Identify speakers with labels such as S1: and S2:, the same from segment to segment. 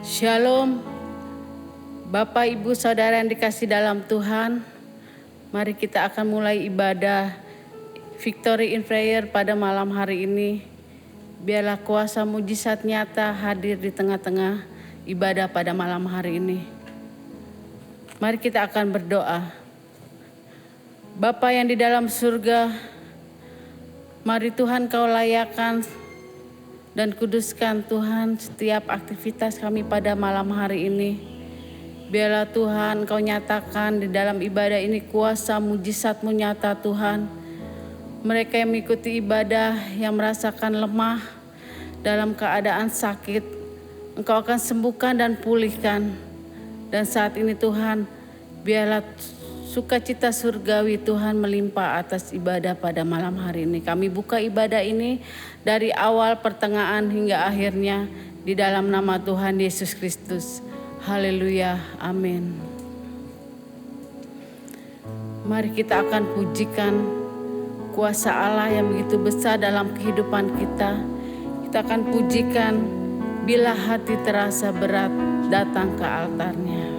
S1: Shalom, Bapak, Ibu, Saudara yang dikasih dalam Tuhan. Mari kita akan mulai ibadah Victory in Prayer pada malam hari ini. Biarlah kuasa mujizat nyata hadir di tengah-tengah ibadah pada malam hari ini. Mari kita akan berdoa. Bapa yang di dalam surga, mari Tuhan Kau layakkan dan kuduskan Tuhan setiap aktivitas kami pada malam hari ini. Biarlah Tuhan Kau nyatakan di dalam ibadah ini kuasa mujizat-Mu nyata Tuhan. Mereka yang mengikuti ibadah yang merasakan lemah dalam keadaan sakit, Engkau akan sembuhkan dan pulihkan. Dan saat ini Tuhan, biarlah sukacita surgawi Tuhan melimpah atas ibadah pada malam hari ini. Kami buka ibadah ini dari awal, pertengahan hingga akhirnya di dalam nama Tuhan Yesus Kristus. Haleluya, amin. Mari kita akan pujikan kuasa Allah yang begitu besar dalam kehidupan kita. Kita akan pujikan bila hati terasa berat datang ke altarnya.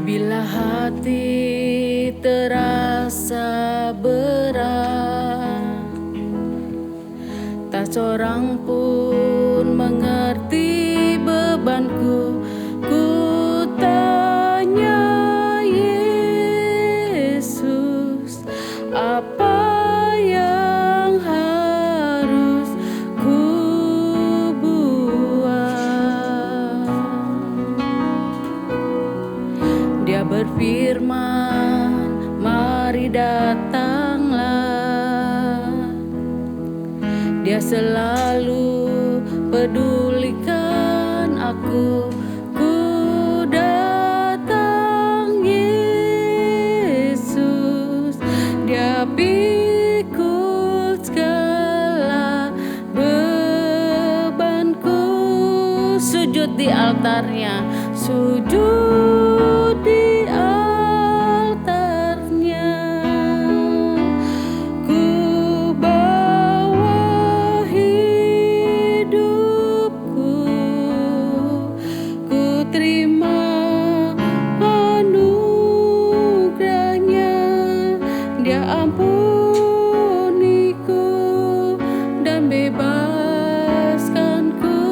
S1: Bila hati terasa berat, tak seorang pun mengerti bebanku. Ku tanya Yesus, apa yang harus ku buat? Dia berfirman, mari datanglah. Dia selalu pedulikan aku. Ku datang Yesus. Dia pikul segala bebanku. Sujud di altarnya, sujud di altarnya. Ku bawa hidupku, ku terima anugerahnya. Dia ampuniku dan bebaskanku.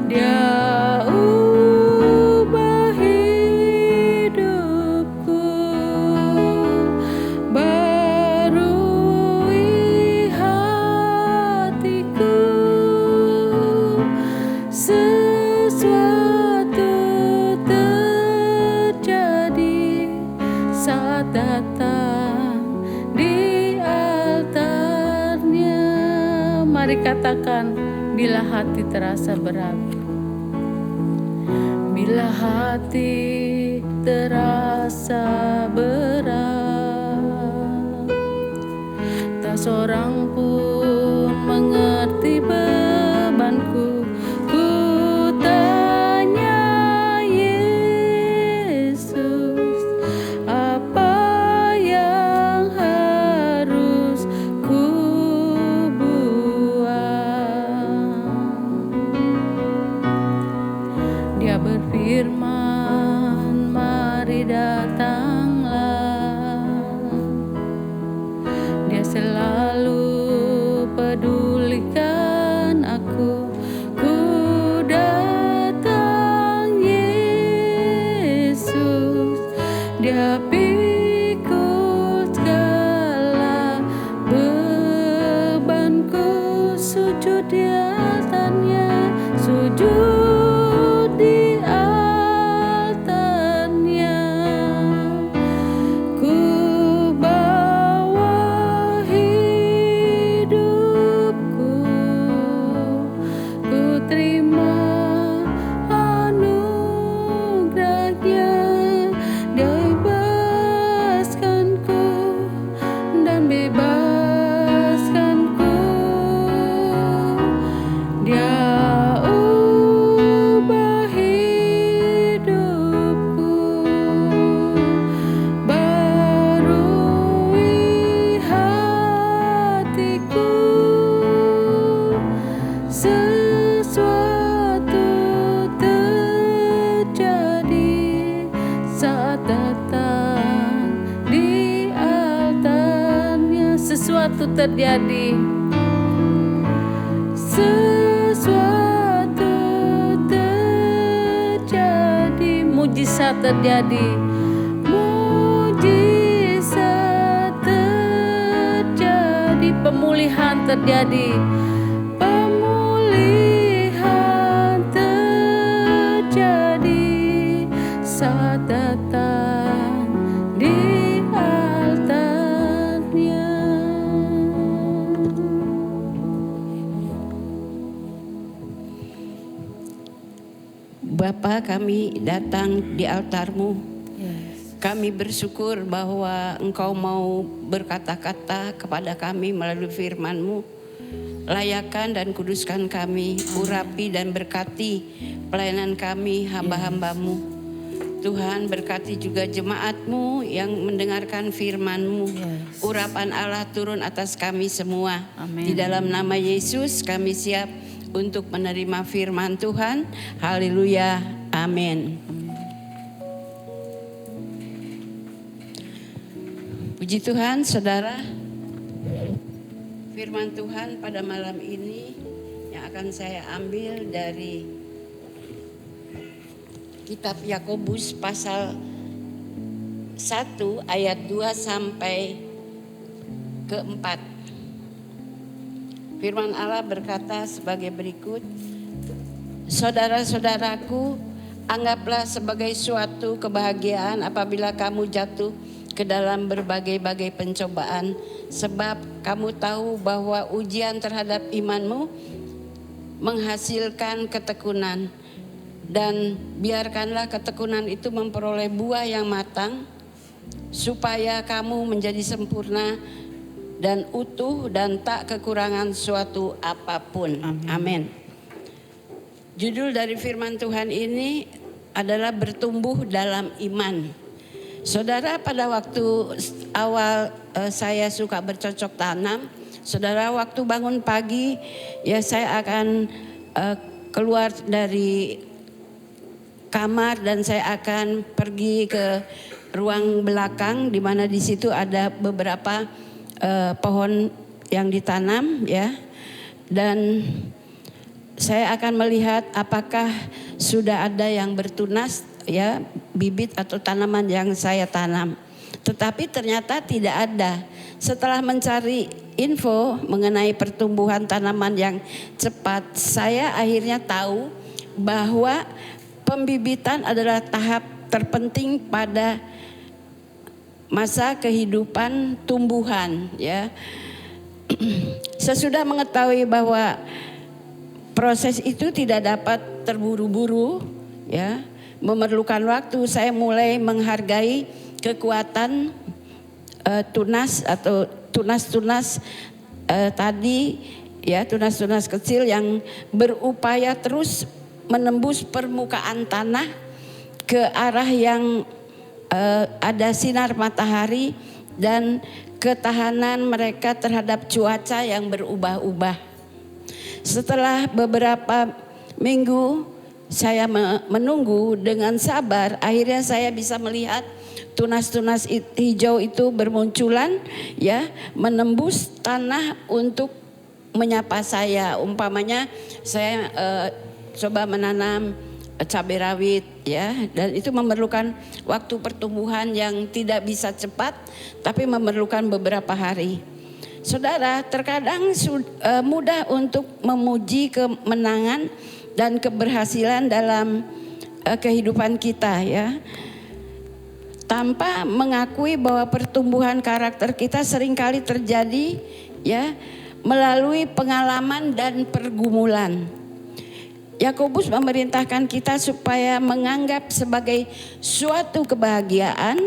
S1: Dia ubah hidupku, barui hatiku. Sesuatu terjadi saat datang di altarnya. Mari katakan, bila hati terasa berat. Bila hati terasa berat, tak seorang pun mengerti bebanku. Ku tanya Yesus, apa yang harus ku buat? Dia berfirman, mari datanglah. Dia selalu pedulikan aku. Ku datang Yesus. Dia pikul segala bebanku. Sujud di altarnya, sujud di altarnya. Ku bawa hidupku, ku terima anugerahnya. Dia sesuatu terjadi. Sesuatu terjadi, mujizat terjadi. Mujizat terjadi, pemulihan terjadi. Pemulihan terjadi saat datang di altarnya.
S2: Bapa, kami datang di altar-Mu. Kami bersyukur bahwa Engkau mau berkata-kata kepada kami melalui firman-Mu. Layakan dan kuduskan kami, urapi dan berkati pelayanan kami, hamba-hamba-Mu. Tuhan, berkati juga jemaat-Mu yang mendengarkan firman-Mu. Urapan Allah turun atas kami semua. Di dalam nama Yesus kami siap untuk menerima firman Tuhan. Haleluya, amin. Puji Tuhan, saudara. Firman Tuhan pada malam ini yang akan saya ambil dari kitab Yakobus pasal 1 ayat 2 sampai ke 4. Firman Allah berkata sebagai berikut. Saudara-saudaraku, anggaplah sebagai suatu kebahagiaan apabila kamu jatuh ke dalam berbagai-bagai pencobaan, sebab kamu tahu bahwa ujian terhadap imanmu menghasilkan ketekunan, dan biarkanlah ketekunan itu memperoleh buah yang matang, supaya kamu menjadi sempurna dan utuh dan tak kekurangan suatu apapun. Amin. Judul dari firman Tuhan ini adalah bertumbuh dalam iman. Saudara, pada waktu awal saya suka bercocok tanam, saudara, waktu bangun pagi ya saya akan keluar dari kamar dan saya akan pergi ke ruang belakang di mana di situ ada beberapa pohon yang ditanam ya, dan saya akan melihat apakah sudah ada yang bertunas ya, bibit atau tanaman yang saya tanam. Tetapi ternyata tidak ada. Setelah mencari info mengenai pertumbuhan tanaman yang cepat, saya akhirnya tahu bahwa pembibitan adalah tahap terpenting pada masa kehidupan tumbuhan ya. Sesudah mengetahui bahwa proses itu tidak dapat terburu-buru ya, memerlukan waktu, saya mulai menghargai kekuatan tunas atau tunas-tunas tadi ya, tunas-tunas kecil yang berupaya terus menembus permukaan tanah ke arah yang ada sinar matahari dan ketahanan mereka terhadap cuaca yang berubah-ubah. Setelah beberapa minggu saya menunggu dengan sabar, akhirnya saya bisa melihat tunas-tunas hijau itu bermunculan ya, menembus tanah untuk menyapa saya. Umpamanya saya coba menanam cabai rawit ya, dan itu memerlukan waktu pertumbuhan yang tidak bisa cepat tapi memerlukan beberapa hari. Saudara, terkadang mudah untuk memuji kemenangan dan keberhasilan dalam kehidupan kita ya, tanpa mengakui bahwa pertumbuhan karakter kita seringkali terjadi ya melalui pengalaman dan pergumulan. Yakobus memerintahkan kita supaya menganggap sebagai suatu kebahagiaan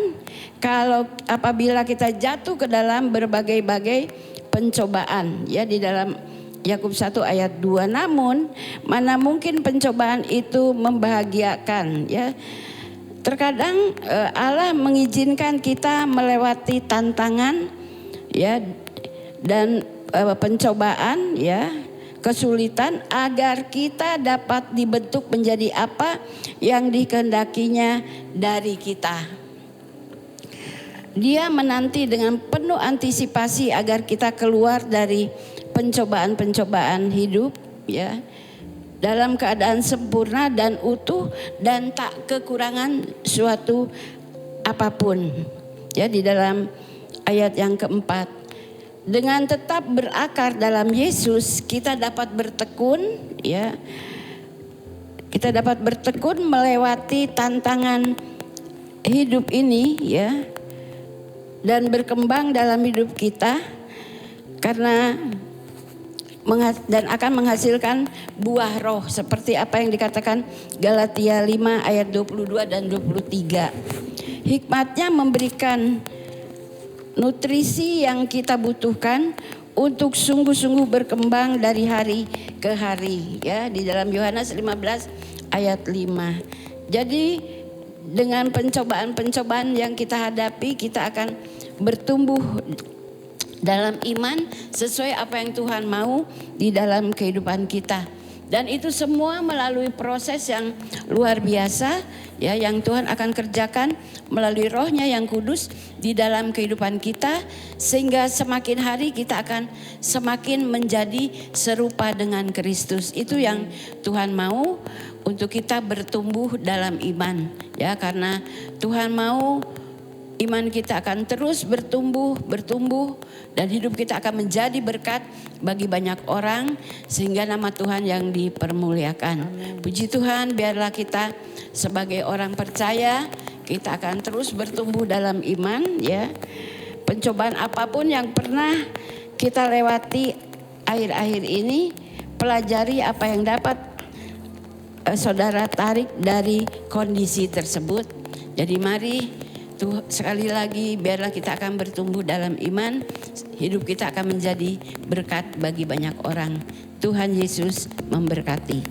S2: apabila kita jatuh ke dalam berbagai-bagai pencobaan ya, di dalam Yakobus 1 ayat 2. Namun mana mungkin pencobaan itu membahagiakan ya. Terkadang Allah mengizinkan kita melewati tantangan ya dan pencobaan ya, kesulitan, agar kita dapat dibentuk menjadi apa yang dikehendakinya dari kita. Dia menanti dengan penuh antisipasi agar kita keluar dari pencobaan-pencobaan hidup, ya, dalam keadaan sempurna dan utuh dan tak kekurangan suatu apapun. Ya, di dalam ayat yang keempat, dengan tetap berakar dalam Yesus kita dapat bertekun, ya. Kita dapat bertekun melewati tantangan hidup ini, ya, dan berkembang dalam hidup kita karena dan akan menghasilkan buah roh seperti apa yang dikatakan Galatia 5 ayat 22 dan 23. Hikmatnya memberikan nutrisi yang kita butuhkan untuk sungguh-sungguh berkembang dari hari ke hari, ya, di dalam Yohanes 15 ayat 5. Jadi dengan pencobaan-pencobaan yang kita hadapi, kita akan bertumbuh dalam iman sesuai apa yang Tuhan mau di dalam kehidupan kita. Dan itu semua melalui proses yang luar biasa, ya, yang Tuhan akan kerjakan melalui Roh-Nya yang kudus di dalam kehidupan kita, sehingga semakin hari kita akan semakin menjadi serupa dengan Kristus. Itu yang Tuhan mau untuk kita bertumbuh dalam iman, ya, karena Tuhan mau iman kita akan terus bertumbuh dan hidup kita akan menjadi berkat bagi banyak orang sehingga nama Tuhan yang dipermuliakan. Puji Tuhan, biarlah kita sebagai orang percaya kita akan terus bertumbuh dalam iman, ya. Pencobaan apapun yang pernah kita lewati akhir-akhir ini, pelajari apa yang dapat saudara tarik dari kondisi tersebut. Jadi mari tuh sekali lagi biarlah kita akan bertumbuh dalam iman, hidup kita akan menjadi berkat bagi banyak orang. Tuhan Yesus memberkati.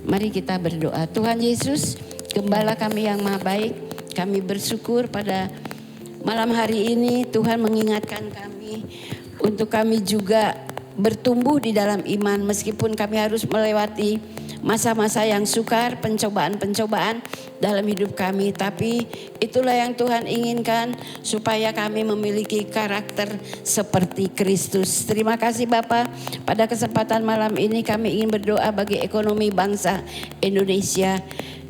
S2: Mari kita berdoa. Tuhan Yesus, Gembala kami yang maha baik, kami bersyukur pada malam hari ini Tuhan mengingatkan kami untuk kami juga bertumbuh di dalam iman meskipun kami harus melewati masa-masa yang sukar, pencobaan-pencobaan dalam hidup kami. Tapi itulah yang Tuhan inginkan supaya kami memiliki karakter seperti Kristus. Terima kasih Bapa. Pada kesempatan malam ini kami ingin berdoa bagi ekonomi bangsa Indonesia.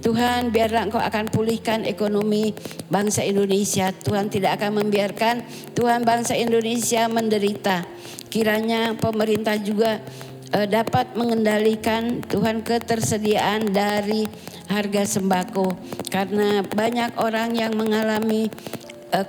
S2: Tuhan, biarlah Engkau akan pulihkan ekonomi bangsa Indonesia. Tuhan tidak akan membiarkan Tuhan bangsa Indonesia menderita. Kiranya pemerintah juga dapat mengendalikan Tuhan ketersediaan dari harga sembako. Karena banyak orang yang mengalami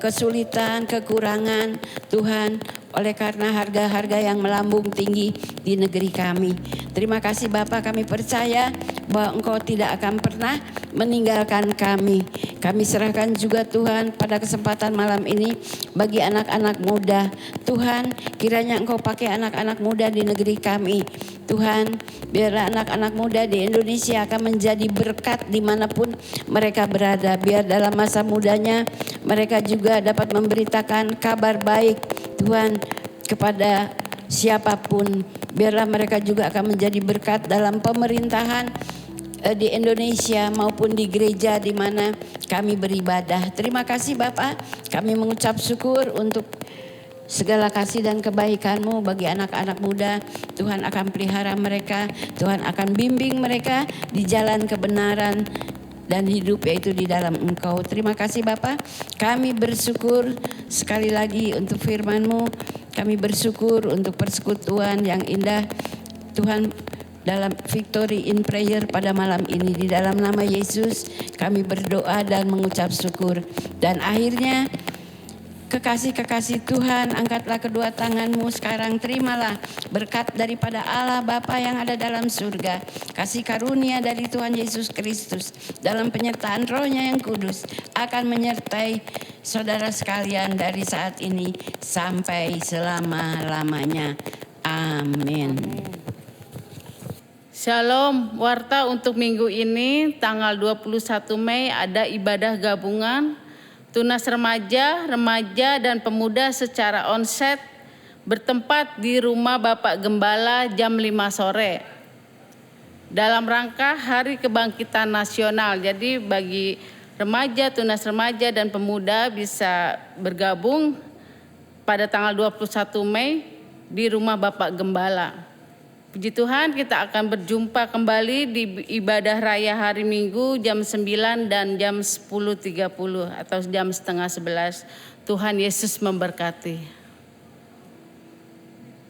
S2: kesulitan, kekurangan Tuhan oleh karena harga-harga yang melambung tinggi di negeri kami. Terima kasih Bapak, kami percaya bahwa Engkau tidak akan pernah meninggalkan kami. Kami serahkan juga Tuhan pada kesempatan malam ini bagi anak-anak muda. Tuhan, kiranya Engkau pakai anak-anak muda di negeri kami. Tuhan, biarlah anak-anak muda di Indonesia akan menjadi berkat dimanapun mereka berada. Biar dalam masa mudanya mereka juga dapat memberitakan kabar baik Tuhan kepada siapapun. Biarlah mereka juga akan menjadi berkat dalam pemerintahan di Indonesia maupun di gereja di mana kami beribadah. Terima kasih Bapak, kami mengucap syukur untuk segala kasih dan kebaikan-Mu bagi anak-anak muda. Tuhan akan pelihara mereka, Tuhan akan bimbing mereka di jalan kebenaran dan hidup yaitu di dalam Engkau. Terima kasih Bapak, kami bersyukur sekali lagi untuk firman-Mu. Kami bersyukur untuk persekutuan yang indah Tuhan dalam Victory in Prayer pada malam ini. Di dalam nama Yesus kami berdoa dan mengucap syukur. Dan akhirnya kekasih-kekasih Tuhan, angkatlah kedua tanganmu sekarang, terimalah berkat daripada Allah Bapa yang ada dalam surga, kasih karunia dari Tuhan Yesus Kristus dalam penyertaan Roh-Nya yang kudus akan menyertai saudara sekalian dari saat ini sampai selama-lamanya. Amin.
S1: Shalom, warta untuk minggu ini tanggal 21 Mei ada ibadah gabungan tunas remaja, remaja dan pemuda secara onset bertempat di rumah Bapak Gembala jam 5 sore. Dalam rangka Hari Kebangkitan Nasional. Jadi bagi remaja, tunas remaja dan pemuda bisa bergabung pada tanggal 21 Mei di rumah Bapak Gembala. Puji Tuhan, kita akan berjumpa kembali di ibadah raya hari Minggu jam 9 dan jam 10.30 atau jam setengah 11. Tuhan Yesus memberkati.